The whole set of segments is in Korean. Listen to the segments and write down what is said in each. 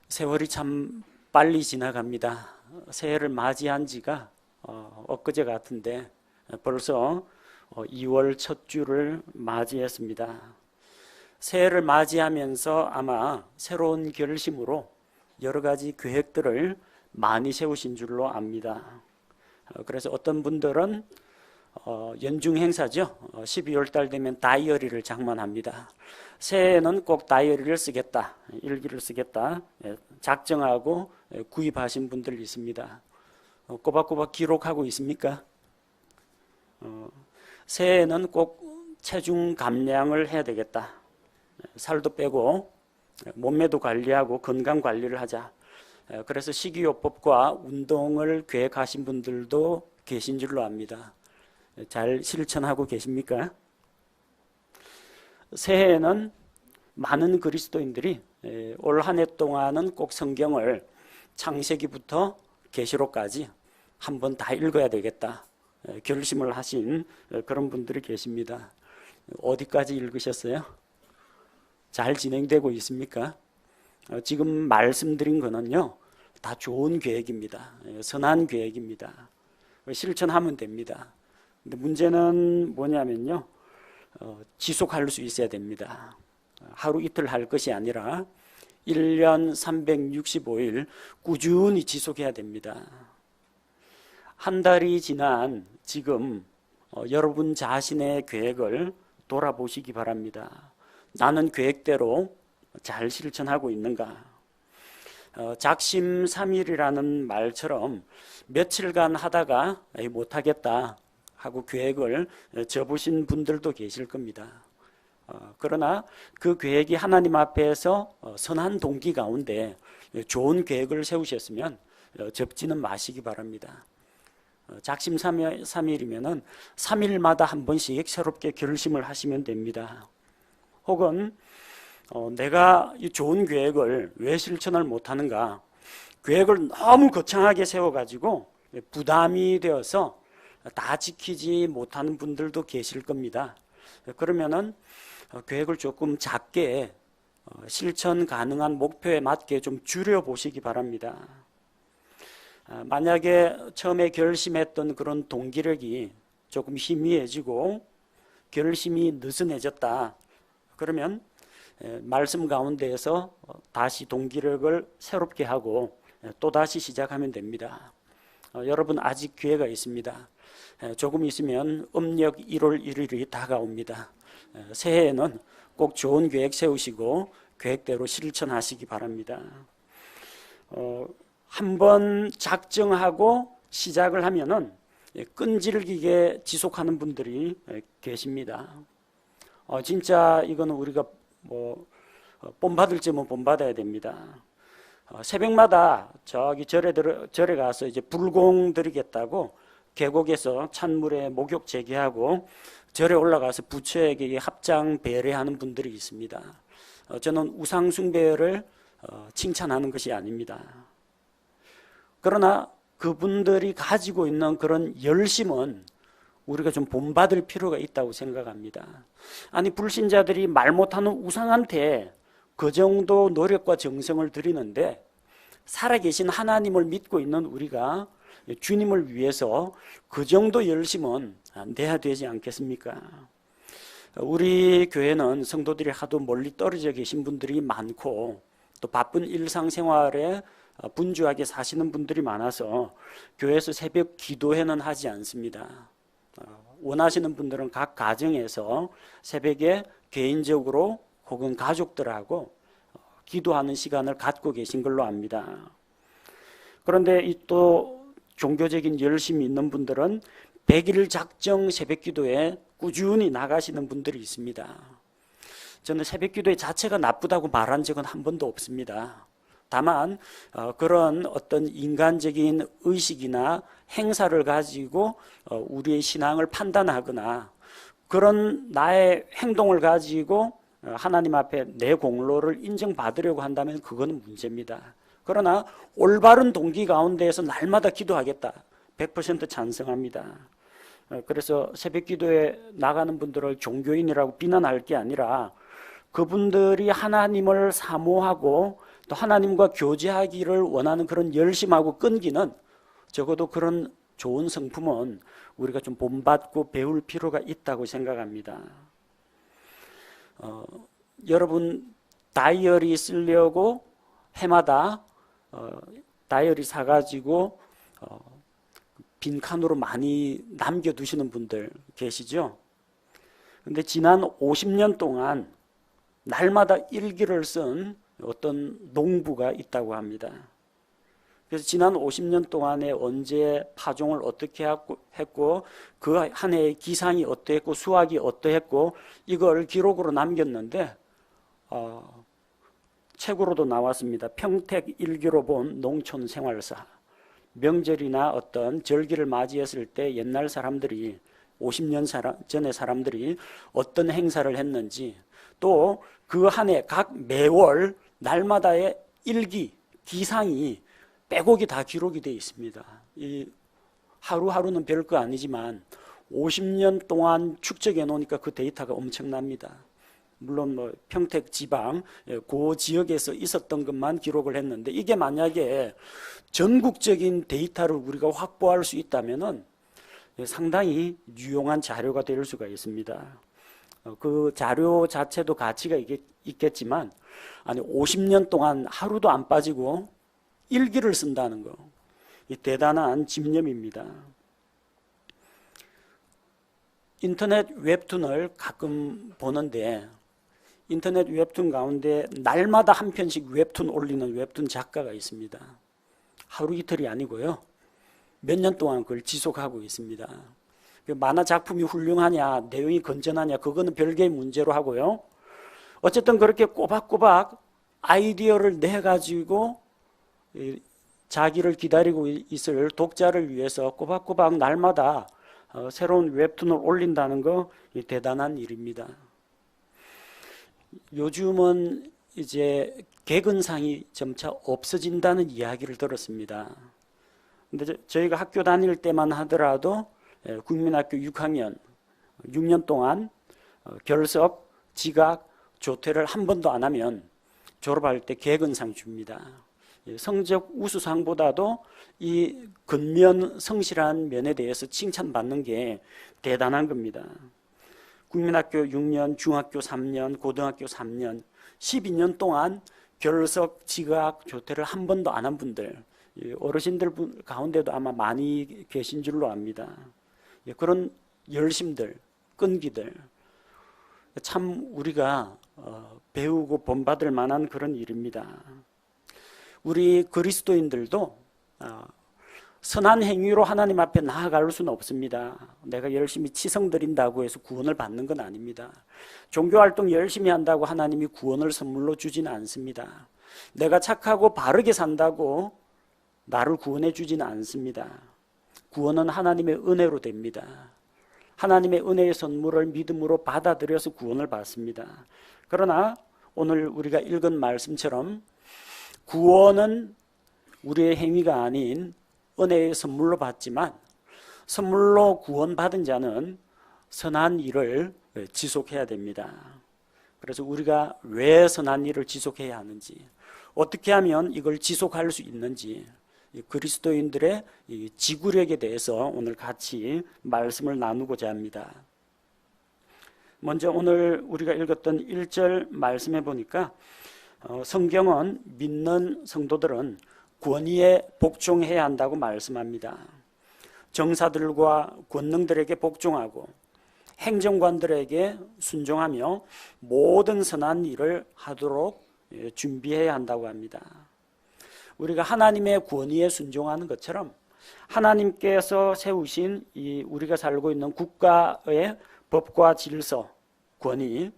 세월이 참 빨리 지나갑니다. 새해를 맞이한 지가 엊그제 같은데 벌써 2월 첫 주를 맞이했습니다. 새해를 맞이하면서 아마 새로운 결심으로 여러 가지 계획들을 많이 세우신 줄로 압니다. 그래서 어떤 분들은 연중 행사죠. 12월 달 되면 다이어리를 장만합니다. 새해에는 꼭 다이어리를 쓰겠다, 일기를 쓰겠다 작정하고 구입하신 분들 있습니다. 꼬박꼬박 기록하고 있습니까? 새해에는 꼭 체중 감량을 해야 되겠다. 살도 빼고 몸매도 관리하고 건강 관리를 하자. 그래서 식이요법과 운동을 계획하신 분들도 계신 줄로 압니다. 잘 실천하고 계십니까? 새해에는 많은 그리스도인들이 올 한 해 동안은 꼭 성경을 창세기부터 계시록까지 한번 다 읽어야 되겠다 결심을 하신 그런 분들이 계십니다. 어디까지 읽으셨어요? 잘 진행되고 있습니까? 지금 말씀드린 거는요 다 좋은 계획입니다. 선한 계획입니다. 실천하면 됩니다. 근데 문제는 뭐냐면요 지속할 수 있어야 됩니다. 하루 이틀 할 것이 아니라 1년 365일 꾸준히 지속해야 됩니다. 한 달이 지난 지금 여러분 자신의 계획을 돌아보시기 바랍니다. 나는 계획대로 잘 실천하고 있는가? 작심삼일이라는 말처럼 며칠간 하다가 못하겠다 하고 계획을 접으신 분들도 계실 겁니다. 그러나 그 계획이 하나님 앞에서 선한 동기 가운데 좋은 계획을 세우셨으면 접지는 마시기 바랍니다. 작심삼일이면은 3일마다 한 번씩 새롭게 결심을 하시면 됩니다. 혹은 내가 이 좋은 계획을 왜 실천을 못하는가? 계획을 너무 거창하게 세워가지고 부담이 되어서 다 지키지 못하는 분들도 계실 겁니다. 그러면은 계획을 조금 작게 실천 가능한 목표에 맞게 좀 줄여 보시기 바랍니다. 만약에 처음에 결심했던 그런 동기력이 조금 희미해지고 결심이 느슨해졌다. 그러면 말씀 가운데에서 다시 동기력을 새롭게 하고 또다시 시작하면 됩니다. 여러분 아직 기회가 있습니다. 조금 있으면 음력 1월 1일이 다가옵니다. 새해에는 꼭 좋은 계획 세우시고 계획대로 실천하시기 바랍니다. 한번 작정하고 시작을 하면은 끈질기게 지속하는 분들이 계십니다. 진짜 이거는 우리가 본받을지 본받아야 됩니다. 새벽마다 저기 절에 가서 이제 불공 드리겠다고 계곡에서 찬물에 목욕 재개하고 절에 올라가서 부처에게 합장 배례하는 분들이 있습니다. 저는 우상 숭배를 칭찬하는 것이 아닙니다. 그러나 그분들이 가지고 있는 그런 열심은 우리가 좀 본받을 필요가 있다고 생각합니다. 아니 불신자들이 말 못하는 우상한테 그 정도 노력과 정성을 들이는데 살아계신 하나님을 믿고 있는 우리가 주님을 위해서 그 정도 열심은 내야 되지 않겠습니까? 우리 교회는 성도들이 하도 멀리 떨어져 계신 분들이 많고 또 바쁜 일상생활에 분주하게 사시는 분들이 많아서 교회에서 새벽 기도회는 하지 않습니다. 원하시는 분들은 각 가정에서 새벽에 개인적으로 혹은 가족들하고 기도하는 시간을 갖고 계신 걸로 압니다. 그런데 또 종교적인 열심이 있는 분들은 100일 작정 새벽 기도에 꾸준히 나가시는 분들이 있습니다. 저는 새벽 기도회 자체가 나쁘다고 말한 적은 한 번도 없습니다. 다만 그런 어떤 인간적인 의식이나 행사를 가지고 우리의 신앙을 판단하거나 그런 나의 행동을 가지고 하나님 앞에 내 공로를 인정받으려고 한다면 그거는 문제입니다. 그러나 올바른 동기 가운데에서 날마다 기도하겠다. 100% 찬성합니다. 그래서 새벽 기도에 나가는 분들을 종교인이라고 비난할 게 아니라 그분들이 하나님을 사모하고 또 하나님과 교제하기를 원하는 그런 열심하고 끈기는 적어도 그런 좋은 성품은 우리가 좀 본받고 배울 필요가 있다고 생각합니다. 여러분 다이어리 쓰려고 해마다 다이어리 사가지고 빈칸으로 많이 남겨두시는 분들 계시죠? 근데 지난 50년 동안 날마다 일기를 쓴 어떤 농부가 있다고 합니다. 그래서 지난 50년 동안에 언제 파종을 어떻게 했고 그 한 해의 기상이 어떠했고 수확이 어떠했고 이걸 기록으로 남겼는데 책으로도 나왔습니다. 평택 일기로 본 농촌 생활사. 명절이나 어떤 절기를 맞이했을 때 옛날 사람들이 50년 전의 사람들이 어떤 행사를 했는지 또 그 한 해 각 매월 날마다의 일기, 기상이 빼곡히 다 기록이 되어 있습니다. 이 하루하루는 별거 아니지만 50년 동안 축적해 놓으니까 그 데이터가 엄청납니다. 물론 뭐 평택 지방 그 지역에서 있었던 것만 기록을 했는데 이게 만약에 전국적인 데이터를 우리가 확보할 수 있다면은 상당히 유용한 자료가 될 수가 있습니다. 그 자료 자체도 가치가 있겠지만 아니 50년 동안 하루도 안 빠지고 일기를 쓴다는 거, 이 대단한 집념입니다. 인터넷 웹툰을 가끔 보는데 인터넷 웹툰 가운데 날마다 한 편씩 웹툰 올리는 웹툰 작가가 있습니다. 하루 이틀이 아니고요. 몇 년 동안 그걸 지속하고 있습니다. 만화 작품이 훌륭하냐, 내용이 건전하냐, 그거는 별개의 문제로 하고요. 어쨌든 그렇게 꼬박꼬박 아이디어를 내가지고 자기를 기다리고 있을 독자를 위해서 꼬박꼬박 날마다 새로운 웹툰을 올린다는 거 대단한 일입니다. 요즘은 이제 개근상이 점차 없어진다는 이야기를 들었습니다. 근데 저희가 학교 다닐 때만 하더라도 국민학교 6학년 6년 동안 결석, 지각, 조퇴를 한 번도 안 하면 졸업할 때 개근상 줍니다. 성적 우수상보다도 이 근면 성실한 면에 대해서 칭찬받는 게 대단한 겁니다. 국민학교 6년, 중학교 3년, 고등학교 3년, 12년 동안 결석, 지각, 조퇴를 한 번도 안 한 분들, 어르신들 가운데도 아마 많이 계신 줄로 압니다. 그런 열심들, 끈기들, 참 우리가 배우고 본받을 만한 그런 일입니다. 우리 그리스도인들도 선한 행위로 하나님 앞에 나아갈 수는 없습니다. 내가 열심히 치성 드린다고 해서 구원을 받는 건 아닙니다. 종교활동 열심히 한다고 하나님이 구원을 선물로 주지는 않습니다. 내가 착하고 바르게 산다고 나를 구원해 주지는 않습니다. 구원은 하나님의 은혜로 됩니다. 하나님의 은혜의 선물을 믿음으로 받아들여서 구원을 받습니다. 그러나 오늘 우리가 읽은 말씀처럼 구원은 우리의 행위가 아닌 은혜의 선물로 받지만 선물로 구원받은 자는 선한 일을 지속해야 됩니다. 그래서 우리가 왜 선한 일을 지속해야 하는지, 어떻게 하면 이걸 지속할 수 있는지 그리스도인들의 지구력에 대해서 오늘 같이 말씀을 나누고자 합니다. 먼저 오늘 우리가 읽었던 1절 말씀해 보니까 성경은 믿는 성도들은 권위에 복종해야 한다고 말씀합니다. 정사들과 권능들에게 복종하고 행정관들에게 순종하며 모든 선한 일을 하도록 준비해야 한다고 합니다. 우리가 하나님의 권위에 순종하는 것처럼 하나님께서 세우신 이 우리가 살고 있는 국가의 법과 질서, 권위,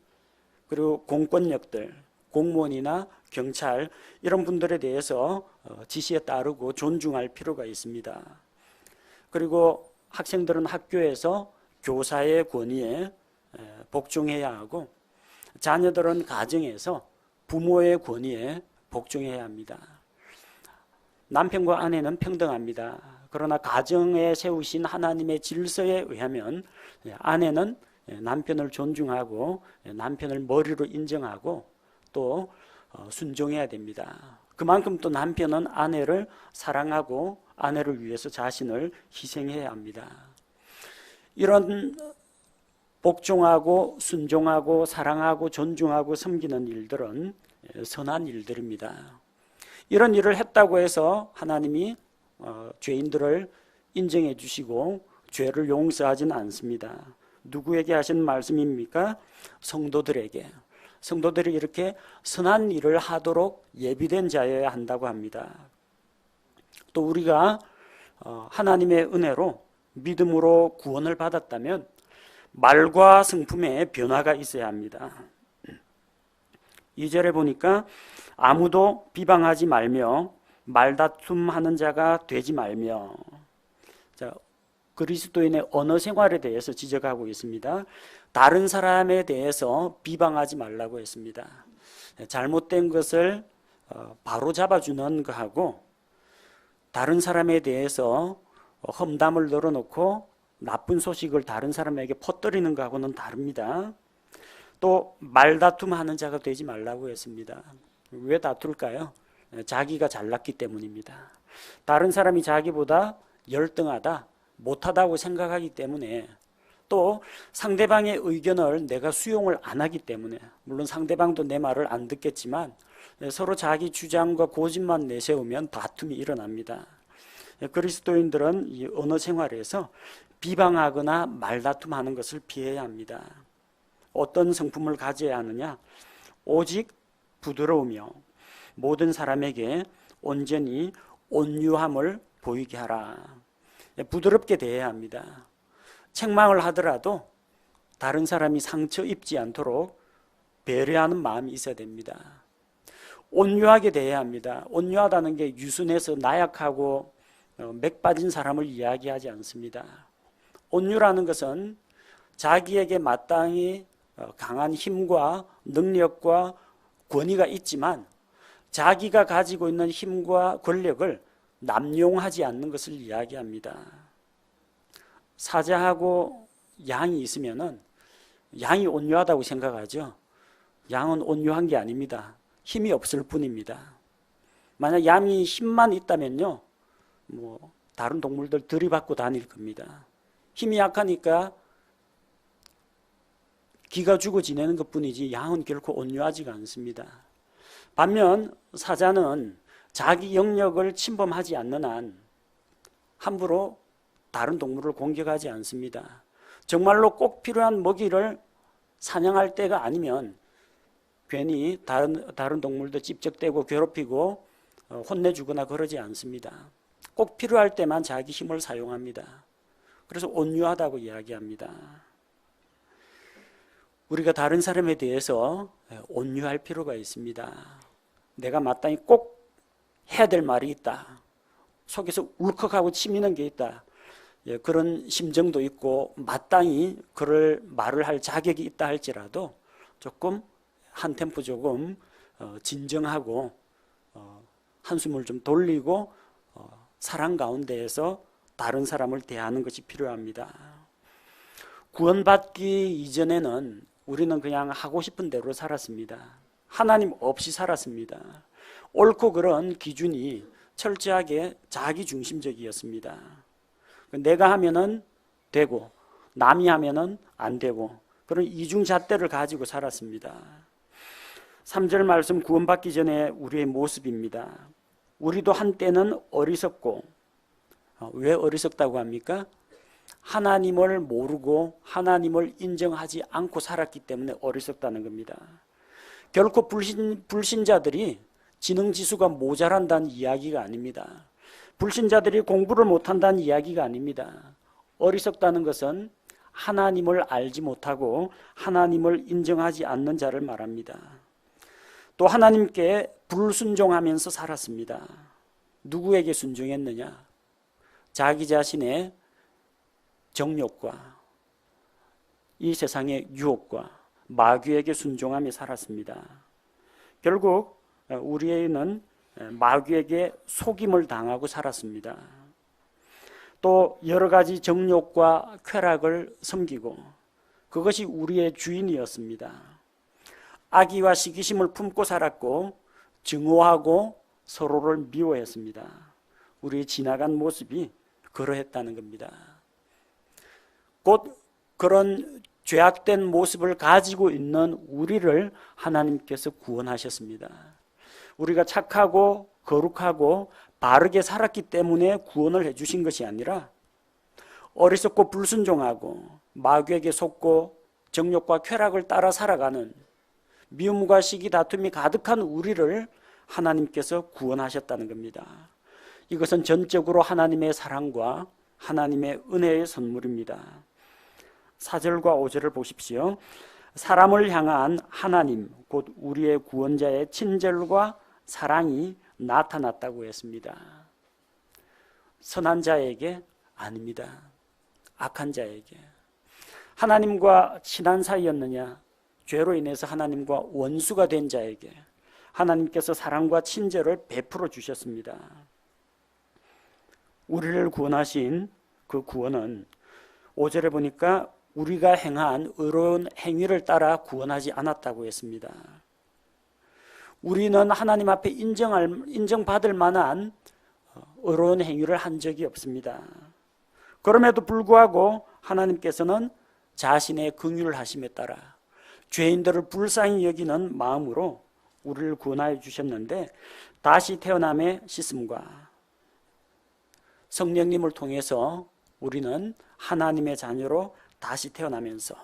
그리고 공권력들, 공무원이나 경찰 이런 분들에 대해서 지시에 따르고 존중할 필요가 있습니다. 그리고 학생들은 학교에서 교사의 권위에 복종해야 하고 자녀들은 가정에서 부모의 권위에 복종해야 합니다. 남편과 아내는 평등합니다. 그러나 가정에 세우신 하나님의 질서에 의하면 아내는 남편을 존중하고 남편을 머리로 인정하고 또 순종해야 됩니다. 그만큼 또 남편은 아내를 사랑하고 아내를 위해서 자신을 희생해야 합니다. 이런 복종하고 순종하고 사랑하고 존중하고 섬기는 일들은 선한 일들입니다. 이런 일을 했다고 해서 하나님이 죄인들을 인정해 주시고 죄를 용서하지는 않습니다. 누구에게 하신 말씀입니까? 성도들에게. 성도들이 이렇게 선한 일을 하도록 예비된 자여야 한다고 합니다. 또 우리가 하나님의 은혜로 믿음으로 구원을 받았다면 말과 성품에 변화가 있어야 합니다. 2절에 보니까 아무도 비방하지 말며 말다툼하는 자가 되지 말며. 자, 그리스도인의 언어 생활에 대해서 지적하고 있습니다. 다른 사람에 대해서 비방하지 말라고 했습니다. 잘못된 것을 바로 잡아주는 거하고 다른 사람에 대해서 험담을 늘어놓고 나쁜 소식을 다른 사람에게 퍼뜨리는 거하고는 다릅니다. 또 말다툼하는 자가 되지 말라고 했습니다. 왜 다툴까요? 자기가 잘났기 때문입니다. 다른 사람이 자기보다 열등하다, 못하다고 생각하기 때문에, 또 상대방의 의견을 내가 수용을 안 하기 때문에, 물론 상대방도 내 말을 안 듣겠지만 서로 자기 주장과 고집만 내세우면 다툼이 일어납니다. 그리스도인들은 이 언어 생활에서 비방하거나 말다툼하는 것을 피해야 합니다. 어떤 성품을 가져야 하느냐? 오직 부드러우며 모든 사람에게 온전히 온유함을 보이게 하라. 부드럽게 대해야 합니다. 책망을 하더라도 다른 사람이 상처 입지 않도록 배려하는 마음이 있어야 됩니다. 온유하게 대해야 합니다. 온유하다는 게 유순해서 나약하고 맥 빠진 사람을 이야기하지 않습니다. 온유라는 것은 자기에게 마땅히 강한 힘과 능력과 권위가 있지만 자기가 가지고 있는 힘과 권력을 남용하지 않는 것을 이야기합니다. 사자하고 양이 있으면은 양이 온유하다고 생각하죠. 양은 온유한 게 아닙니다. 힘이 없을 뿐입니다. 만약 양이 힘만 있다면요, 다른 동물들 들이받고 다닐 겁니다. 힘이 약하니까 기가 죽어 지내는 것뿐이지 양은 결코 온유하지가 않습니다. 반면 사자는 자기 영역을 침범하지 않는 한 함부로 다른 동물을 공격하지 않습니다. 정말로 꼭 필요한 먹이를 사냥할 때가 아니면 괜히 다른 동물도 찝적대고 괴롭히고 혼내주거나 그러지 않습니다. 꼭 필요할 때만 자기 힘을 사용합니다. 그래서 온유하다고 이야기합니다. 우리가 다른 사람에 대해서 온유할 필요가 있습니다. 내가 마땅히 꼭 해야 될 말이 있다. 속에서 울컥하고 치미는 게 있다. 그런 심정도 있고 마땅히 그럴 말을 할 자격이 있다 할지라도 조금 한 템포 조금 진정하고 한숨을 좀 돌리고 사랑 가운데에서 다른 사람을 대하는 것이 필요합니다. 구원받기 이전에는 우리는 그냥 하고 싶은 대로 살았습니다. 하나님 없이 살았습니다. 옳고 그른 기준이 철저하게 자기중심적이었습니다. 내가 하면은 되고 남이 하면은 안 되고 그런 이중잣대를 가지고 살았습니다. 3절 말씀 구원받기 전에 우리의 모습입니다. 우리도 한때는 어리석고, 왜 어리석다고 합니까? 하나님을 모르고 하나님을 인정하지 않고 살았기 때문에 어리석다는 겁니다. 결코 불신자들이 지능지수가 모자란다는 이야기가 아닙니다. 불신자들이 공부를 못한다는 이야기가 아닙니다. 어리석다는 것은 하나님을 알지 못하고 하나님을 인정하지 않는 자를 말합니다. 또 하나님께 불순종하면서 살았습니다. 누구에게 순종했느냐? 자기 자신의 정욕과 이 세상의 유혹과 마귀에게 순종하며 살았습니다. 결국 우리는 마귀에게 속임을 당하고 살았습니다. 또 여러 가지 정욕과 쾌락을 섬기고 그것이 우리의 주인이었습니다. 악의와 시기심을 품고 살았고 증오하고 서로를 미워했습니다. 우리의 지나간 모습이 그러했다는 겁니다. 곧 그런 죄악된 모습을 가지고 있는 우리를 하나님께서 구원하셨습니다. 우리가 착하고 거룩하고 바르게 살았기 때문에 구원을 해주신 것이 아니라 어리석고 불순종하고 마귀에게 속고 정욕과 쾌락을 따라 살아가는 미움과 시기 다툼이 가득한 우리를 하나님께서 구원하셨다는 겁니다. 이것은 전적으로 하나님의 사랑과 하나님의 은혜의 선물입니다. 4절과 5절을 보십시오. 사람을 향한 하나님 곧 우리의 구원자의 친절과 사랑이 나타났다고 했습니다. 선한 자에게 아닙니다. 악한 자에게. 하나님과 친한 사이였느냐? 죄로 인해서 하나님과 원수가 된 자에게 하나님께서 사랑과 친절을 베풀어 주셨습니다. 우리를 구원하신 그 구원은 5절에 보니까 우리가 행한 의로운 행위를 따라 구원하지 않았다고 했습니다. 우리는 하나님 앞에 인정받을 만한 의로운 행위를 한 적이 없습니다. 그럼에도 불구하고 하나님께서는 자신의 긍휼을 하심에 따라 죄인들을 불쌍히 여기는 마음으로 우리를 구원하여 주셨는데 다시 태어남의 씻음과 성령님을 통해서 우리는 하나님의 자녀로 다시 태어나면서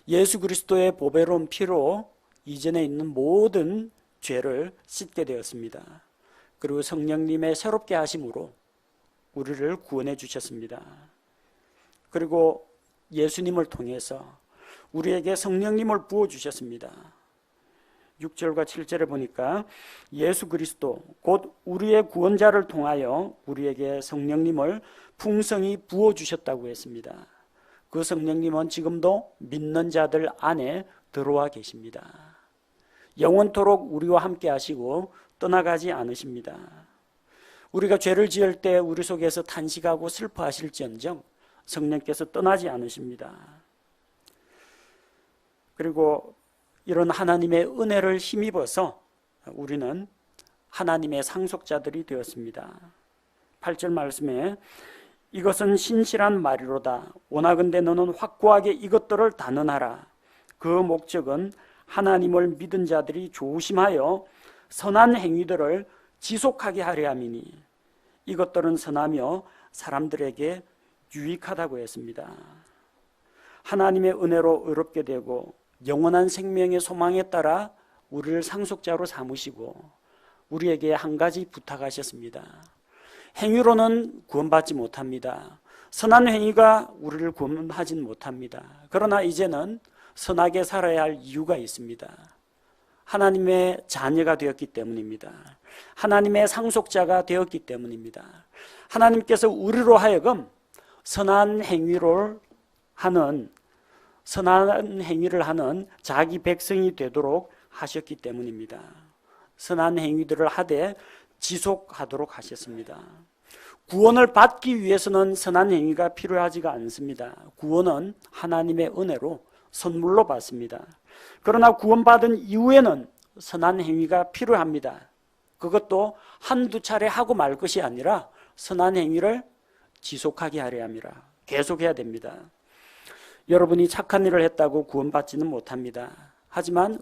예수 그리스도의 보배로운 피로 이전에 있는 모든 죄를 씻게 되었습니다. 그리고 성령님의 새롭게 하심으로 우리를 구원해 주셨습니다. 그리고 예수님을 통해서 우리에게 성령님을 부어주셨습니다. 6절과 7절에 보니까 예수 그리스도 곧 우리의 구원자를 통하여 우리에게 성령님을 풍성히 부어주셨다고 했습니다. 그 성령님은 지금도 믿는 자들 안에 들어와 계십니다. 영원토록 우리와 함께 하시고 떠나가지 않으십니다. 우리가 죄를 지을 때 우리 속에서 탄식하고 슬퍼하실지언정 성령께서 떠나지 않으십니다. 그리고 이런 하나님의 은혜를 힘입어서 우리는 하나님의 상속자들이 되었습니다. 8절 말씀에 이것은 신실한 말이로다. 원하건대 너는 확고하게 이것들을 단언하라. 그 목적은 하나님을 믿은 자들이 조심하여 선한 행위들을 지속하게 하려 함이니 이것들은 선하며 사람들에게 유익하다고 했습니다. 하나님의 은혜로 의롭게 되고 영원한 생명의 소망에 따라 우리를 상속자로 삼으시고 우리에게 한 가지 부탁하셨습니다. 행위로는 구원받지 못합니다. 선한 행위가 우리를 구원하진 못합니다. 그러나 이제는 선하게 살아야 할 이유가 있습니다. 하나님의 자녀가 되었기 때문입니다. 하나님의 상속자가 되었기 때문입니다. 하나님께서 우리로 하여금 선한 행위를 하는 자기 백성이 되도록 하셨기 때문입니다. 선한 행위들을 하되 지속하도록 하셨습니다. 구원을 받기 위해서는 선한 행위가 필요하지가 않습니다. 구원은 하나님의 은혜로 선물로 받습니다. 그러나 구원받은 이후에는 선한 행위가 필요합니다. 그것도 한두 차례 하고 말 것이 아니라 선한 행위를 지속하게 하려 함이라. 계속해야 됩니다. 여러분이 착한 일을 했다고 구원받지는 못합니다. 하지만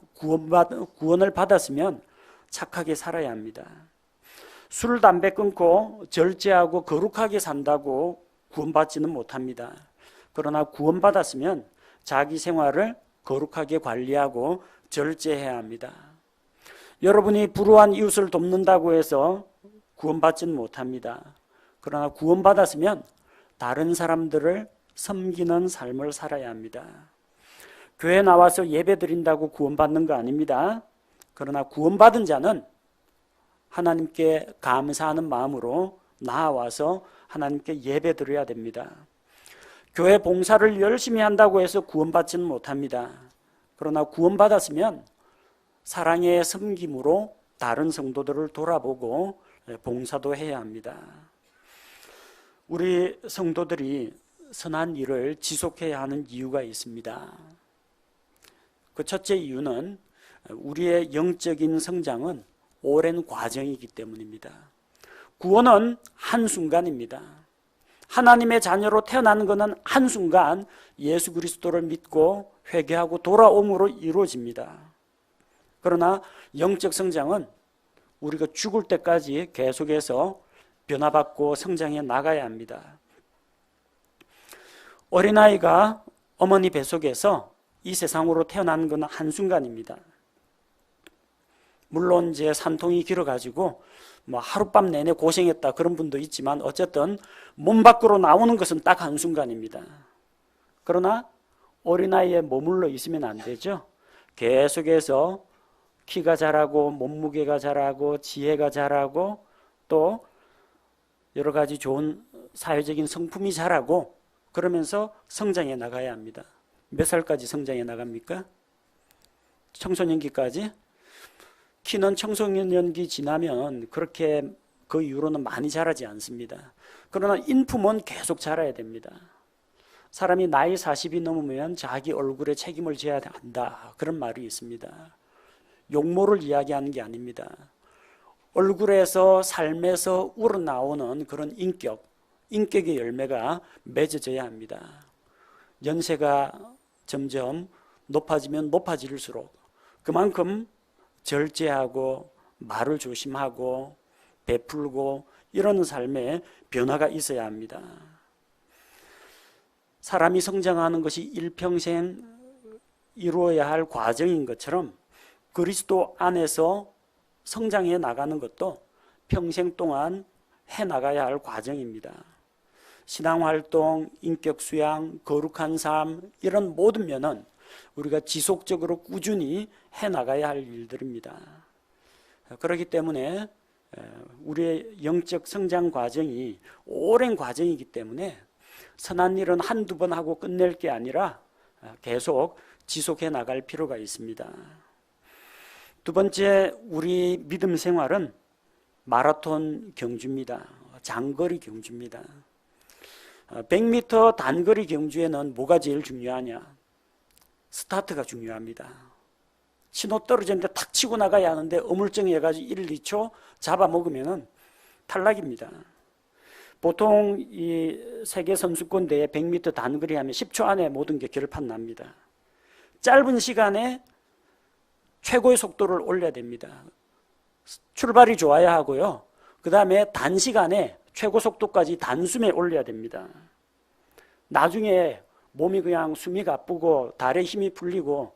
구원을 받았으면 착하게 살아야 합니다. 술, 담배 끊고 절제하고 거룩하게 산다고 구원받지는 못합니다. 그러나 구원받았으면 자기 생활을 거룩하게 관리하고 절제해야 합니다. 여러분이 불우한 이웃을 돕는다고 해서 구원받지는 못합니다. 그러나 구원받았으면 다른 사람들을 섬기는 삶을 살아야 합니다. 교회 나와서 예배 드린다고 구원받는 거 아닙니다. 그러나 구원받은 자는 하나님께 감사하는 마음으로 나와서 하나님께 예배 드려야 됩니다. 교회 봉사를 열심히 한다고 해서 구원받지는 못합니다. 그러나 구원받았으면 사랑의 섬김으로 다른 성도들을 돌아보고 봉사도 해야 합니다. 우리 성도들이 선한 일을 지속해야 하는 이유가 있습니다. 그 첫째 이유는 우리의 영적인 성장은 오랜 과정이기 때문입니다. 구원은 한순간입니다. 하나님의 자녀로 태어나는 것은 한순간 예수 그리스도를 믿고 회개하고 돌아옴으로 이루어집니다. 그러나 영적 성장은 우리가 죽을 때까지 계속해서 변화받고 성장해 나가야 합니다. 어린아이가 어머니 뱃속에서 이 세상으로 태어나는 것은 한순간입니다. 물론 이제 산통이 길어가지고 뭐 하룻밤 내내 고생했다 그런 분도 있지만 어쨌든 몸 밖으로 나오는 것은 딱 한순간입니다. 그러나 어린아이에 머물러 있으면 안 되죠. 계속해서 키가 자라고 몸무게가 자라고 지혜가 자라고 또 여러 가지 좋은 사회적인 성품이 자라고 그러면서 성장해 나가야 합니다. 몇 살까지 성장해 나갑니까? 청소년기까지? 키는 청소년기 지나면 그렇게 그 이후로는 많이 자라지 않습니다. 그러나 인품은 계속 자라야 됩니다. 사람이 나이 40이 넘으면 자기 얼굴에 책임을 져야 한다. 그런 말이 있습니다. 용모를 이야기하는 게 아닙니다. 얼굴에서 삶에서 우러나오는 그런 인격의 열매가 맺어져야 합니다. 연세가 점점 높아지면 높아질수록 그만큼 절제하고 말을 조심하고 베풀고 이런 삶에 변화가 있어야 합니다. 사람이 성장하는 것이 일평생 이루어야 할 과정인 것처럼 그리스도 안에서 성장해 나가는 것도 평생 동안 해 나가야 할 과정입니다. 신앙활동, 인격수양, 거룩한 삶 이런 모든 면은 우리가 지속적으로 꾸준히 해 나가야 할 일들입니다. 그렇기 때문에 우리의 영적 성장 과정이 오랜 과정이기 때문에 선한 일은 한두 번 하고 끝낼 게 아니라 계속 지속해 나갈 필요가 있습니다. 두 번째, 우리 믿음 생활은 마라톤 경주입니다. 장거리 경주입니다. 100m 단거리 경주에는 뭐가 제일 중요하냐? 스타트가 중요합니다. 신호 떨어졌는데 탁 치고 나가야 하는데 어물쩡해가지고 1, 2초 잡아먹으면 탈락입니다. 보통 이 세계 선수권 대회 100m 단거리 하면 10초 안에 모든 게 결판 납니다. 짧은 시간에 최고의 속도를 올려야 됩니다. 출발이 좋아야 하고요. 그 다음에 단시간에 최고 속도까지 단숨에 올려야 됩니다. 나중에 몸이 그냥 숨이 가쁘고 다리에 힘이 풀리고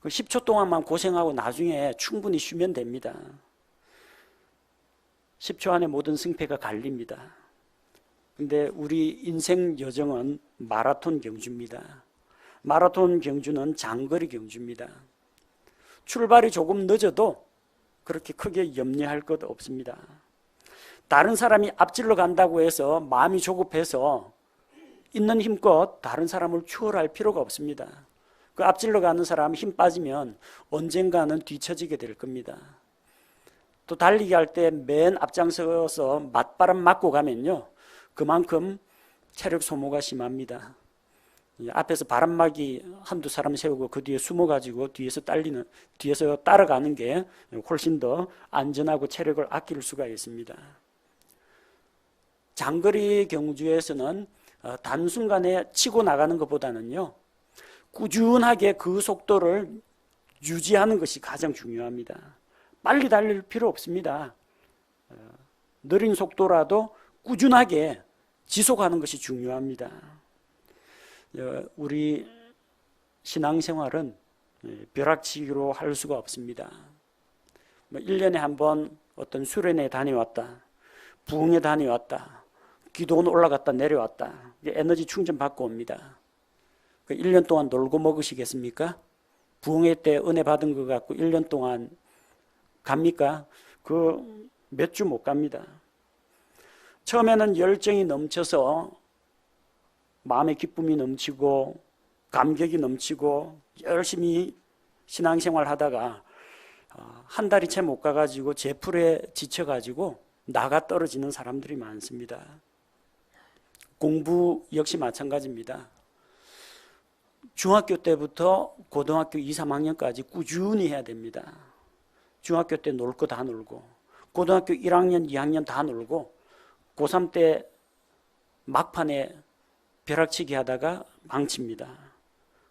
10초 동안만 고생하고 나중에 충분히 쉬면 됩니다. 10초 안에 모든 승패가 갈립니다. 근데 우리 인생 여정은 마라톤 경주입니다. 마라톤 경주는 장거리 경주입니다. 출발이 조금 늦어도 그렇게 크게 염려할 것 없습니다. 다른 사람이 앞질러 간다고 해서 마음이 조급해서 있는 힘껏 다른 사람을 추월할 필요가 없습니다. 그 앞질러 가는 사람 힘 빠지면 언젠가는 뒤처지게 될 겁니다. 또 달리기 할 때 맨 앞장서서 맞바람 맞고 가면요, 그만큼 체력 소모가 심합니다. 앞에서 바람막이 한두 사람 세우고 그 뒤에 숨어가지고 뒤에서 따라가는 게 훨씬 더 안전하고 체력을 아낄 수가 있습니다. 장거리 경주에서는 단순간에 치고 나가는 것보다는요, 꾸준하게 그 속도를 유지하는 것이 가장 중요합니다. 빨리 달릴 필요 없습니다. 느린 속도라도 꾸준하게 지속하는 것이 중요합니다. 우리 신앙생활은 벼락치기로 할 수가 없습니다. 1년에 한 번 어떤 수련회에 다녀왔다, 부흥에 다녀왔다, 기도원 올라갔다 내려왔다, 에너지 충전 받고 옵니다. 1년 동안 놀고 먹으시겠습니까? 부흥회 때 은혜 받은 것 갖고 1년 동안 갑니까? 그 몇 주 못 갑니다. 처음에는 열정이 넘쳐서 마음의 기쁨이 넘치고 감격이 넘치고 열심히 신앙생활 하다가 한 달이 채 못 가가지고 제풀에 지쳐가지고 나가 떨어지는 사람들이 많습니다. 공부 역시 마찬가지입니다. 중학교 때부터 고등학교 2, 3학년까지 꾸준히 해야 됩니다. 중학교 때 놀 거 다 놀고, 고등학교 1학년, 2학년 다 놀고, 고3 때 막판에 벼락치기 하다가 망칩니다.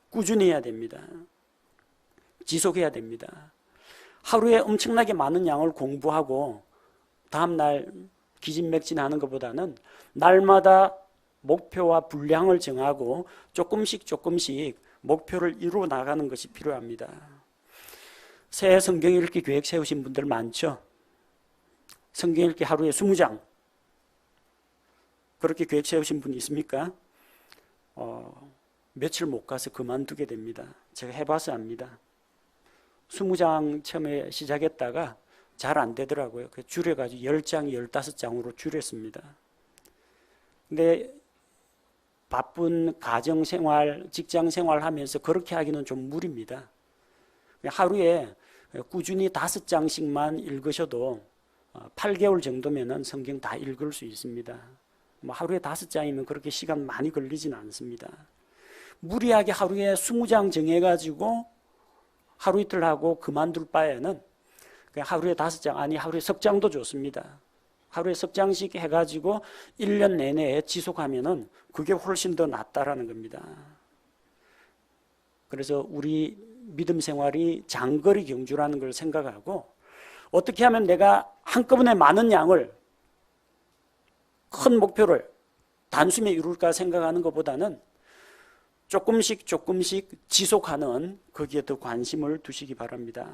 꾸준히 해야 됩니다. 지속해야 됩니다. 하루에 엄청나게 많은 양을 공부하고 다음날 기진맥진하는 것보다는 날마다 목표와 분량을 정하고 조금씩 목표를 이루어 나가는 것이 필요합니다. 새해 성경 읽기 계획 세우신 분들 많죠? 성경 읽기 하루에 20장 그렇게 계획 세우신 분 있습니까? 며칠 못 가서 그만두게 됩니다. 제가 해봐서 압니다. 20장 처음에 시작했다가 잘 안 되더라고요. 그래서 줄여가지고 10장, 15장으로 줄였습니다. 근데 바쁜 가정생활, 직장생활 하면서 그렇게 하기는 좀 무리입니다. 하루에 꾸준히 5장씩만 읽으셔도 8개월 정도면 성경 다 읽을 수 있습니다. 하루에 5장이면 그렇게 시간 많이 걸리지는 않습니다. 무리하게 하루에 20장 정해가지고 하루 이틀 하고 그만둘 바에는 하루에 5장, 아니 하루에 석 장도 좋습니다. 하루에 석 장씩 해가지고 1년 내내 지속하면은 그게 훨씬 더 낫다라는 겁니다. 그래서 우리 믿음 생활이 장거리 경주라는 걸 생각하고 어떻게 하면 내가 한꺼번에 많은 양을 큰 목표를 단숨에 이룰까 생각하는 것보다는 조금씩 지속하는 거기에 더 관심을 두시기 바랍니다.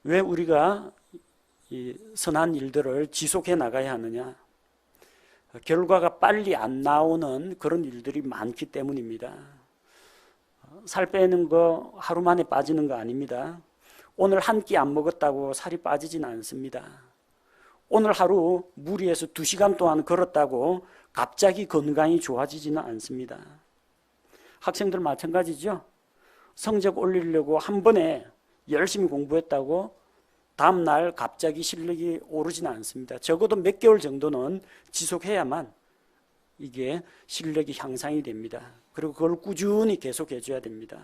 왜 우리가 이 선한 일들을 지속해 나가야 하느냐? 결과가 빨리 안 나오는 그런 일들이 많기 때문입니다. 살 빼는 거 하루 만에 빠지는 거 아닙니다. 오늘 한 끼 안 먹었다고 살이 빠지진 않습니다. 오늘 하루 무리해서 2시간 동안 걸었다고 갑자기 건강이 좋아지지는 않습니다. 학생들 마찬가지죠. 성적 올리려고 한 번에 열심히 공부했다고 다음날 갑자기 실력이 오르지는 않습니다. 적어도 몇 개월 정도는 지속해야만 이게 실력이 향상이 됩니다. 그리고 그걸 꾸준히 계속해 줘야 됩니다.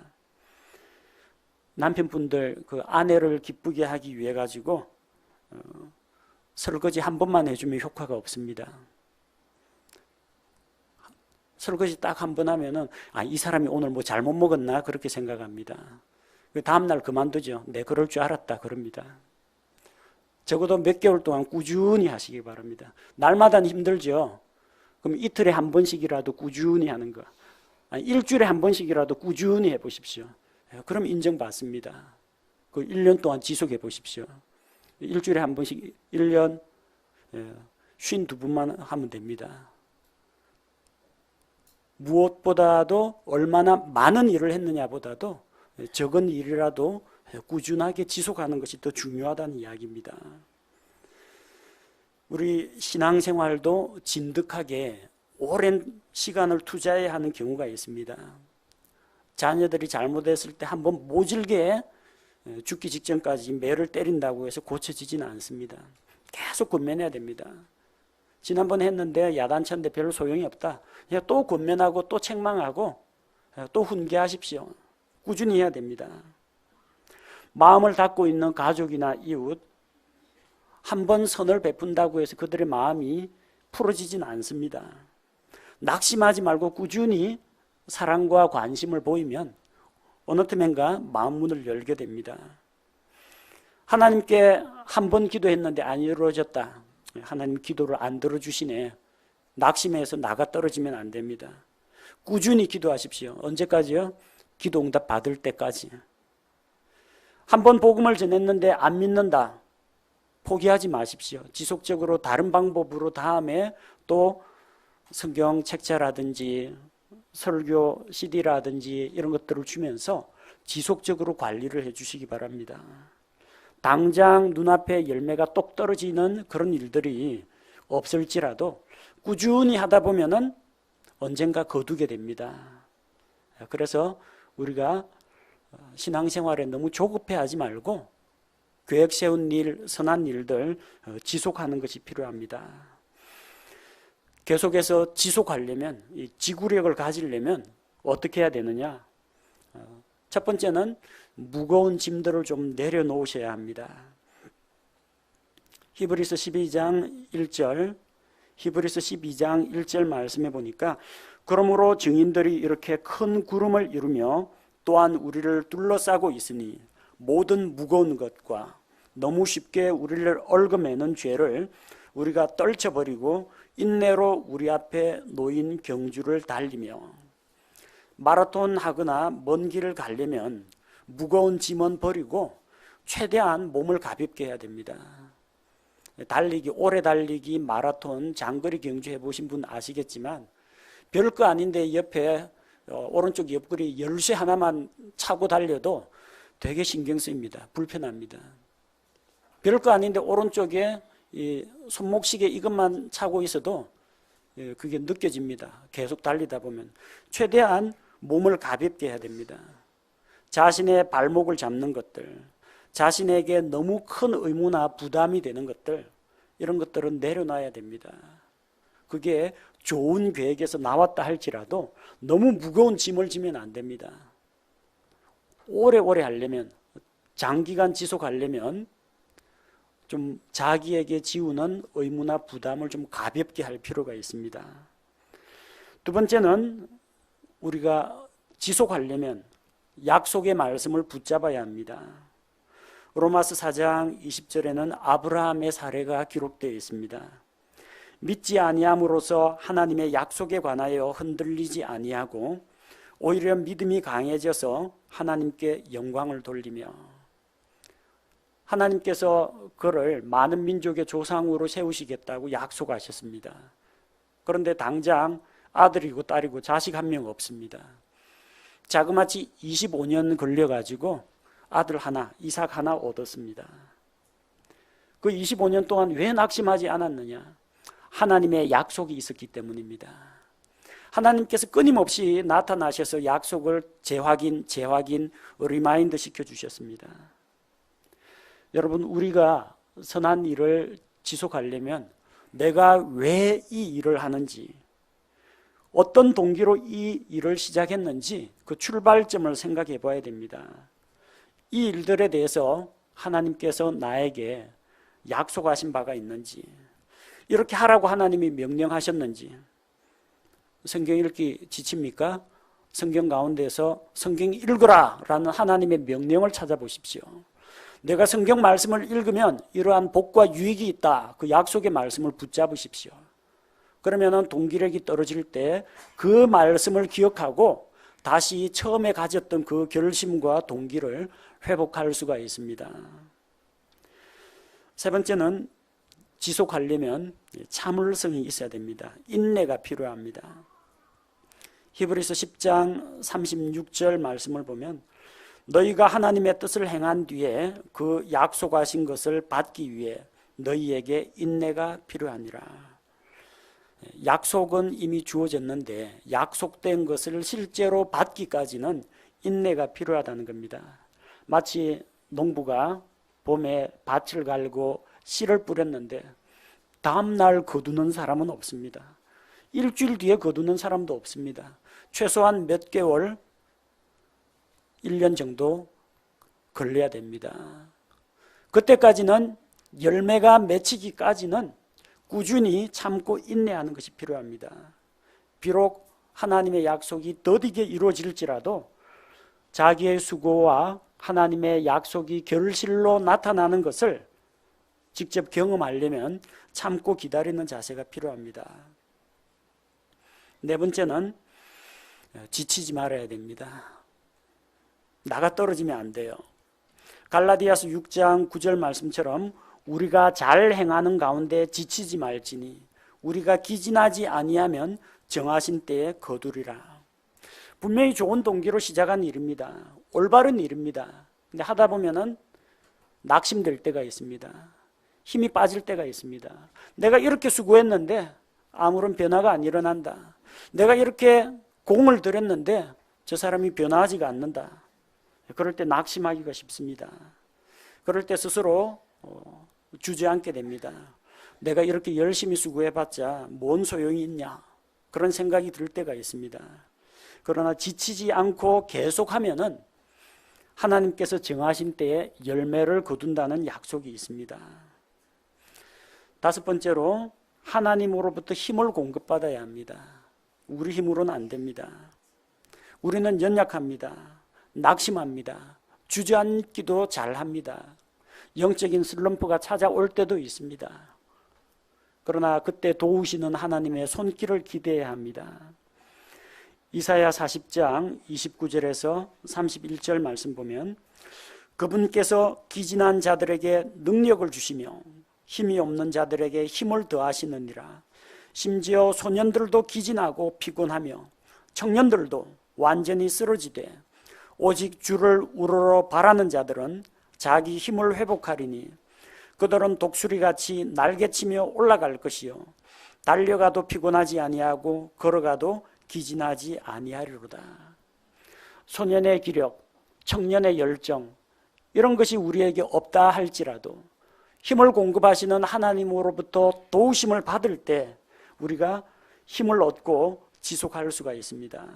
남편분들 그 아내를 기쁘게 하기 위해 가지고 설거지 한 번만 해주면 효과가 없습니다. 설거지 딱 한 번 하면은 이 사람이 오늘 뭐 잘못 먹었나 그렇게 생각합니다. 다음날 그만두죠. 내 그럴 줄 알았다 그럽니다. 적어도 몇 개월 동안 꾸준히 하시기 바랍니다. 날마다는 힘들죠. 그럼 이틀에 한 번씩이라도 꾸준히 하는 거. 아니, 일주일에 한 번씩이라도 꾸준히 해보십시오. 그럼 인정받습니다. 그 1년 동안 지속해 보십시오. 일주일에 한 번씩 1년 52번만 하면 됩니다. 무엇보다도 얼마나 많은 일을 했느냐보다도 적은 일이라도 꾸준하게 지속하는 것이 더 중요하다는 이야기입니다. 우리 신앙생활도 진득하게 오랜 시간을 투자해야 하는 경우가 있습니다. 자녀들이 잘못했을 때 한번 모질게 죽기 직전까지 매를 때린다고 해서 고쳐지지는 않습니다. 계속 권면해야 됩니다. 지난번에 했는데 야단쳤는데 별로 소용이 없다. 그냥 또 권면하고 또 책망하고 또 훈계하십시오. 꾸준히 해야 됩니다. 마음을 닫고 있는 가족이나 이웃, 한 번 선을 베푼다고 해서 그들의 마음이 풀어지지는 않습니다. 낙심하지 말고 꾸준히 사랑과 관심을 보이면 어느 틈엔가 마음 문을 열게 됩니다. 하나님께 한 번 기도했는데 안 이루어졌다. 하나님 기도를 안 들어주시네. 낙심해서 나가 떨어지면 안 됩니다. 꾸준히 기도하십시오. 언제까지요? 기도 응답 받을 때까지. 한 번 복음을 전했는데 안 믿는다. 포기하지 마십시오. 지속적으로 다른 방법으로 다음에 또 성경 책자라든지 설교 CD라든지 이런 것들을 주면서 지속적으로 관리를 해주시기 바랍니다. 당장 눈앞에 열매가 똑 떨어지는 그런 일들이 없을지라도 꾸준히 하다 보면은 언젠가 거두게 됩니다. 그래서 우리가 신앙생활에 너무 조급해하지 말고 계획 세운 일, 선한 일들 지속하는 것이 필요합니다. 계속해서 지속하려면, 이 지구력을 가지려면 어떻게 해야 되느냐? 첫 번째는 무거운 짐들을 좀 내려놓으셔야 합니다. 히브리서 12장 1절, 히브리서 12장 1절 말씀해 보니까 그러므로 증인들이 이렇게 큰 구름을 이루며 또한 우리를 둘러싸고 있으니 모든 무거운 것과 너무 쉽게 우리를 얽어매는 죄를 우리가 떨쳐버리고 인내로 우리 앞에 놓인 경주를 달리며 마라톤 하거나 먼 길을 가려면 무거운 짐은 버리고 최대한 몸을 가볍게 해야 됩니다. 달리기, 오래 달리기, 마라톤, 장거리 경주 해보신 분 아시겠지만 별거 아닌데 옆에 오른쪽 옆구리 열쇠 하나만 차고 달려도 되게 신경 쓰입니다. 불편합니다. 별거 아닌데 오른쪽에 이 손목시계 이것만 차고 있어도 그게 느껴집니다. 계속 달리다 보면 최대한 몸을 가볍게 해야 됩니다. 자신의 발목을 잡는 것들, 자신에게 너무 큰 의무나 부담이 되는 것들, 이런 것들은 내려놔야 됩니다. 그게 좋은 계획에서 나왔다 할지라도 너무 무거운 짐을 지면 안 됩니다. 오래오래 하려면, 장기간 지속하려면 좀 자기에게 지우는 의무나 부담을 좀 가볍게 할 필요가 있습니다. 두 번째는 우리가 지속하려면 약속의 말씀을 붙잡아야 합니다. 로마서 4장 20절에는 아브라함의 사례가 기록되어 있습니다. 믿지 아니함으로써 하나님의 약속에 관하여 흔들리지 아니하고 오히려 믿음이 강해져서 하나님께 영광을 돌리며 하나님께서 그를 많은 민족의 조상으로 세우시겠다고 약속하셨습니다. 그런데 당장 아들이고 딸이고 자식 한 명 없습니다. 자그마치 25년 걸려가지고 아들 하나, 이삭 하나 얻었습니다. 그 25년 동안 왜 낙심하지 않았느냐? 하나님의 약속이 있었기 때문입니다. 하나님께서 끊임없이 나타나셔서 약속을 재확인, 리마인드 시켜주셨습니다. 여러분, 우리가 선한 일을 지속하려면 내가 왜 이 일을 하는지, 어떤 동기로 이 일을 시작했는지 그 출발점을 생각해 봐야 됩니다. 이 일들에 대해서 하나님께서 나에게 약속하신 바가 있는지, 이렇게 하라고 하나님이 명령하셨는지. 성경 읽기 지칩니까? 성경 가운데서 성경 읽으라 라는 하나님의 명령을 찾아보십시오. 내가 성경 말씀을 읽으면 이러한 복과 유익이 있다, 그 약속의 말씀을 붙잡으십시오. 그러면 동기력이 떨어질 때 그 말씀을 기억하고 다시 처음에 가졌던 그 결심과 동기를 회복할 수가 있습니다. 세 번째는 지속하려면 참을성이 있어야 됩니다. 인내가 필요합니다. 히브리서 10장 36절 말씀을 보면 너희가 하나님의 뜻을 행한 뒤에 그 약속하신 것을 받기 위해 너희에게 인내가 필요하니라. 약속은 이미 주어졌는데 약속된 것을 실제로 받기까지는 인내가 필요하다는 겁니다. 마치 농부가 봄에 밭을 갈고 씨를 뿌렸는데 다음날 거두는 사람은 없습니다. 일주일 뒤에 거두는 사람도 없습니다. 최소한 몇 개월, 1년 정도 걸려야 됩니다. 그때까지는 열매가 맺히기까지는 꾸준히 참고 인내하는 것이 필요합니다. 비록 하나님의 약속이 더디게 이루어질지라도 자기의 수고와 하나님의 약속이 결실로 나타나는 것을 직접 경험하려면 참고 기다리는 자세가 필요합니다. 네 번째는 지치지 말아야 됩니다. 나가 떨어지면 안 돼요. 갈라디아서 6장 9절 말씀처럼 우리가 잘 행하는 가운데 지치지 말지니 우리가 기진하지 아니하면 정하신 때에 거두리라. 분명히 좋은 동기로 시작한 일입니다. 올바른 일입니다. 근데 하다 보면은 낙심될 때가 있습니다. 힘이 빠질 때가 있습니다. 내가 이렇게 수고했는데 아무런 변화가 안 일어난다. 내가 이렇게 공을 들였는데 저 사람이 변화하지가 않는다. 그럴 때 낙심하기가 쉽습니다. 그럴 때 스스로 주저앉게 됩니다. 내가 이렇게 열심히 수고해봤자 뭔 소용이 있냐, 그런 생각이 들 때가 있습니다. 그러나 지치지 않고 계속하면은 하나님께서 정하신 때에 열매를 거둔다는 약속이 있습니다. 다섯 번째로 하나님으로부터 힘을 공급받아야 합니다. 우리 힘으로는 안 됩니다. 우리는 연약합니다. 낙심합니다. 주저앉기도 잘합니다. 영적인 슬럼프가 찾아올 때도 있습니다. 그러나 그때 도우시는 하나님의 손길을 기대해야 합니다. 이사야 40장 29절에서 31절 말씀 보면 그분께서 기진한 자들에게 능력을 주시며 힘이 없는 자들에게 힘을 더하시느니라. 심지어 소년들도 기진하고 피곤하며 청년들도 완전히 쓰러지되 오직 주를 우러러 바라는 자들은 자기 힘을 회복하리니 그들은 독수리같이 날개치며 올라갈 것이요 달려가도 피곤하지 아니하고 걸어가도 기진하지 아니하리로다. 소년의 기력, 청년의 열정 이런 것이 우리에게 없다 할지라도 힘을 공급하시는 하나님으로부터 도우심을 받을 때 우리가 힘을 얻고 지속할 수가 있습니다.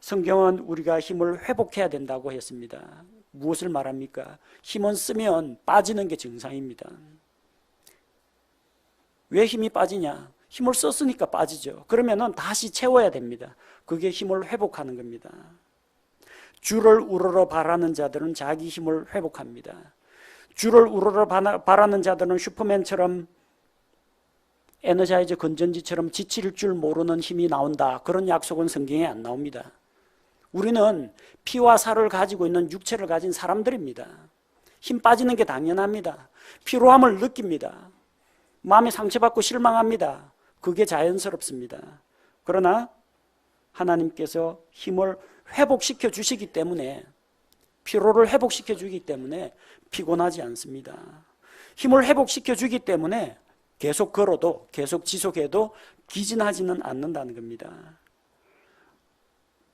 성경은 우리가 힘을 회복해야 된다고 했습니다. 무엇을 말합니까? 힘은 쓰면 빠지는 게 정상입니다. 왜 힘이 빠지냐? 힘을 썼으니까 빠지죠. 그러면은 다시 채워야 됩니다. 그게 힘을 회복하는 겁니다. 주를 우러러 바라는 자들은 자기 힘을 회복합니다. 주를 우러러 바라는 자들은 슈퍼맨처럼 에너자이저 건전지처럼 지칠 줄 모르는 힘이 나온다. 그런 약속은 성경에 안 나옵니다. 우리는 피와 살을 가지고 있는 육체를 가진 사람들입니다. 힘 빠지는 게 당연합니다. 피로함을 느낍니다. 마음에 상처받고 실망합니다. 그게 자연스럽습니다. 그러나 하나님께서 힘을 회복시켜 주시기 때문에 피로를 회복시켜 주기 때문에 피곤하지 않습니다. 힘을 회복시켜 주기 때문에 계속 걸어도 계속 지속해도 기진하지는 않는다는 겁니다.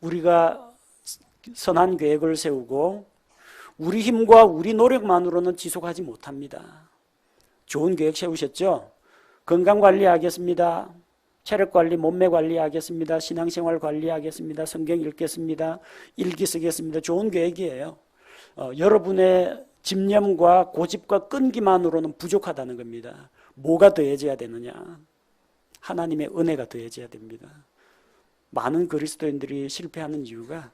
우리가 선한 계획을 세우고 우리 힘과 우리 노력만으로는 지속하지 못합니다. 좋은 계획 세우셨죠? 건강관리 하겠습니다. 체력관리, 몸매 관리하겠습니다. 신앙생활 관리하겠습니다. 성경 읽겠습니다. 일기 쓰겠습니다. 좋은 계획이에요. 여러분의 집념과 고집과 끈기만으로는 부족하다는 겁니다. 뭐가 더해져야 되느냐? 하나님의 은혜가 더해져야 됩니다. 많은 그리스도인들이 실패하는 이유가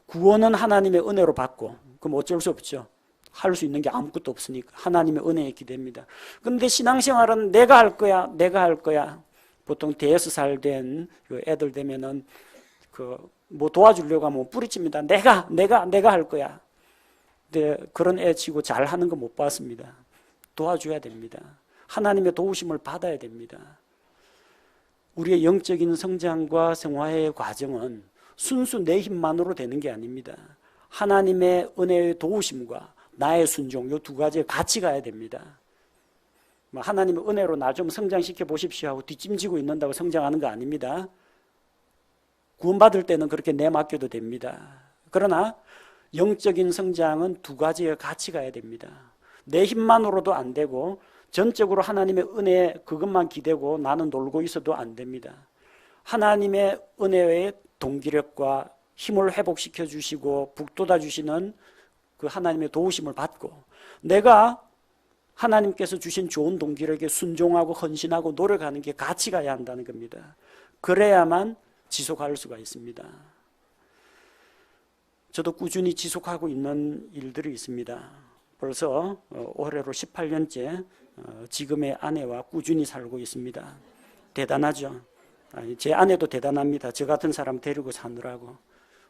구원은 하나님의 은혜로 받고 그럼 어쩔 수 없죠. 할 수 있는 게 아무것도 없으니까 하나님의 은혜에 기대입니다. 그런데 신앙생활은 내가 할 거야, 내가 할 거야. 보통 5살 된 애들 되면은 뭐 도와주려고 하면 뿌리칩니다. 내가 할 거야. 근데 그런 애 치고 잘하는 거 못 봤습니다. 도와줘야 됩니다. 하나님의 도우심을 받아야 됩니다. 우리의 영적인 성장과 성화의 과정은 순수 내 힘만으로 되는 게 아닙니다. 하나님의 은혜의 도우심과 나의 순종, 이 두 가지가 같이 가야 됩니다. 하나님의 은혜로 나 좀 성장시켜 보십시오 하고 뒷짐지고 있는다고 성장하는 거 아닙니다. 구원받을 때는 그렇게 내맡겨도 됩니다. 그러나 영적인 성장은 두 가지가 같이 가야 됩니다. 내 힘만으로도 안 되고 전적으로 하나님의 은혜에 그것만 기대고 나는 놀고 있어도 안 됩니다. 하나님의 은혜의 동기력과 힘을 회복시켜 주시고 북돋아 주시는 그 하나님의 도우심을 받고 내가 하나님께서 주신 좋은 동기력에 순종하고 헌신하고 노력하는 게 같이 가야 한다는 겁니다. 그래야만 지속할 수가 있습니다. 저도 꾸준히 지속하고 있는 일들이 있습니다. 벌써 올해로 18년째 지금의 아내와 꾸준히 살고 있습니다. 대단하죠? 제 아내도 대단합니다. 저 같은 사람 데리고 사느라고.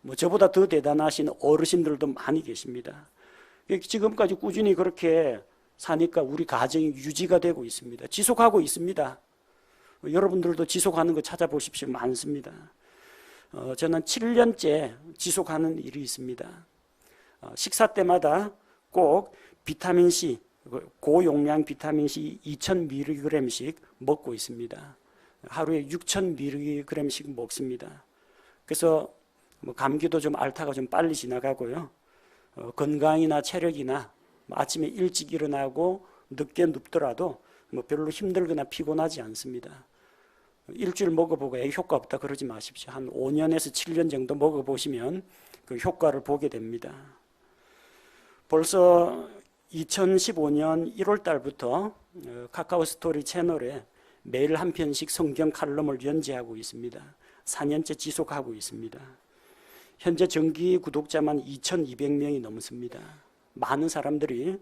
뭐 저보다 더 대단하신 어르신들도 많이 계십니다. 지금까지 꾸준히 그렇게 사니까 우리 가정이 유지가 되고 있습니다. 지속하고 있습니다. 여러분들도 지속하는 거 찾아보십시오. 많습니다. 저는 7년째 지속하는 일이 있습니다. 식사 때마다 꼭 비타민C, 고용량 비타민C 2000mg씩 먹고 있습니다. 하루에 6000mg씩 먹습니다. 그래서 감기도 좀 앓다가 좀 빨리 지나가고요. 건강이나 체력이나 아침에 일찍 일어나고 늦게 눕더라도 별로 힘들거나 피곤하지 않습니다. 일주일 먹어보고 효과 없다 그러지 마십시오. 한 5년에서 7년 정도 먹어보시면 그 효과를 보게 됩니다. 벌써 2015년 1월 달부터 카카오 스토리 채널에 매일 한 편씩 성경 칼럼을 연재하고 있습니다. 4년째 지속하고 있습니다. 현재 정기 구독자만 2,200명이 넘습니다. 많은 사람들이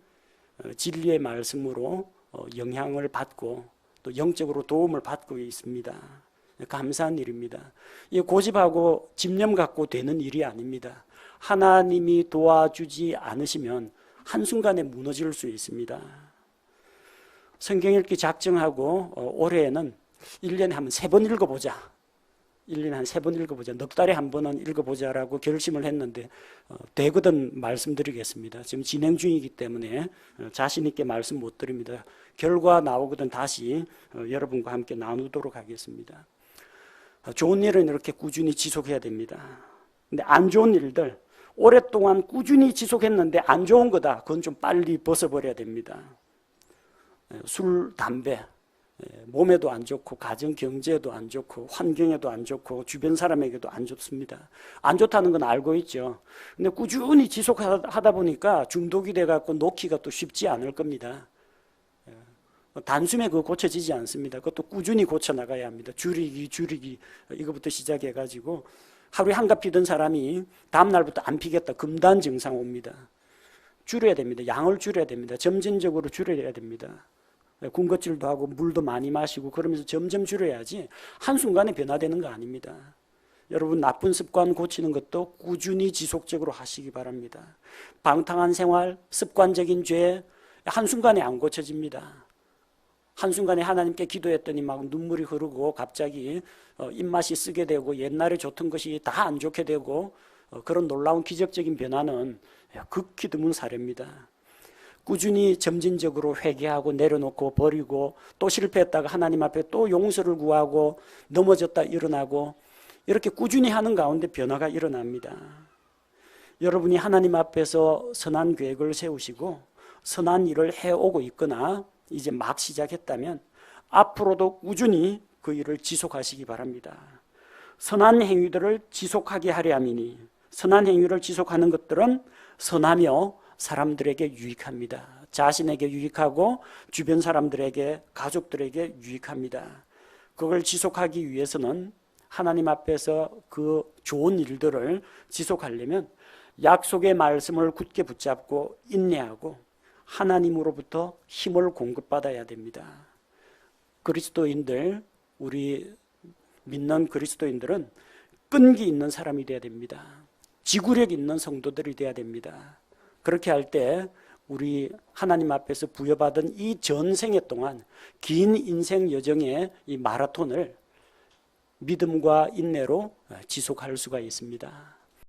진리의 말씀으로 영향을 받고 또 영적으로 도움을 받고 있습니다. 감사한 일입니다. 이 고집하고 집념 갖고 되는 일이 아닙니다. 하나님이 도와주지 않으시면 한순간에 무너질 수 있습니다. 성경 읽기 작정하고 올해에는 1년에 한 3번 읽어보자. 1년에 한 3번 읽어보자. 넉 달에 한 번은 읽어보자라고 결심을 했는데 되거든 말씀드리겠습니다. 지금 진행 중이기 때문에 자신 있게 말씀 못 드립니다. 결과 나오거든 다시 여러분과 함께 나누도록 하겠습니다. 좋은 일은 이렇게 꾸준히 지속해야 됩니다. 근데 안 좋은 일들 오랫동안 꾸준히 지속했는데 안 좋은 거다. 그건 좀 빨리 벗어버려야 됩니다. 술, 담배, 몸에도 안 좋고 가정 경제에도 안 좋고 환경에도 안 좋고 주변 사람에게도 안 좋습니다. 안 좋다는 건 알고 있죠. 근데 꾸준히 지속하다 보니까 중독이 돼갖고 놓기가 또 쉽지 않을 겁니다. 단숨에 그거 고쳐지지 않습니다. 그것도 꾸준히 고쳐나가야 합니다. 줄이기 이거부터 시작해가지고 하루에 한 갑 피던 사람이 다음 날부터 안 피겠다. 금단 증상 옵니다. 줄여야 됩니다. 양을 줄여야 됩니다. 점진적으로 줄여야 됩니다. 군것질도 하고 물도 많이 마시고 그러면서 점점 줄여야지 한순간에 변화되는 거 아닙니다. 여러분 나쁜 습관 고치는 것도 꾸준히 지속적으로 하시기 바랍니다. 방탕한 생활, 습관적인 죄 한순간에 안 고쳐집니다. 한순간에 하나님께 기도했더니 막 눈물이 흐르고 갑자기 입맛이 쓰게 되고 옛날에 좋던 것이 다 안 좋게 되고 그런 놀라운 기적적인 변화는 극히 드문 사례입니다. 꾸준히 점진적으로 회개하고 내려놓고 버리고 또 실패했다가 하나님 앞에 또 용서를 구하고 넘어졌다 일어나고 이렇게 꾸준히 하는 가운데 변화가 일어납니다. 여러분이 하나님 앞에서 선한 계획을 세우시고 선한 일을 해오고 있거나 이제 막 시작했다면 앞으로도 꾸준히 그 일을 지속하시기 바랍니다. 선한 행위들을 지속하게 하려 함이니 선한 행위를 지속하는 것들은 선하며 사람들에게 유익합니다. 자신에게 유익하고 주변 사람들에게 가족들에게 유익합니다. 그걸 지속하기 위해서는 하나님 앞에서 그 좋은 일들을 지속하려면 약속의 말씀을 굳게 붙잡고 인내하고 하나님으로부터 힘을 공급받아야 됩니다. 그리스도인들, 우리 믿는 그리스도인들은 끈기 있는 사람이 되어야 됩니다. 지구력 있는 성도들이 되어야 됩니다. 그렇게 할 때 우리 하나님 앞에서 부여받은 이 전생에 동안 긴 인생 여정의 이 마라톤을 믿음과 인내로 지속할 수가 있습니다.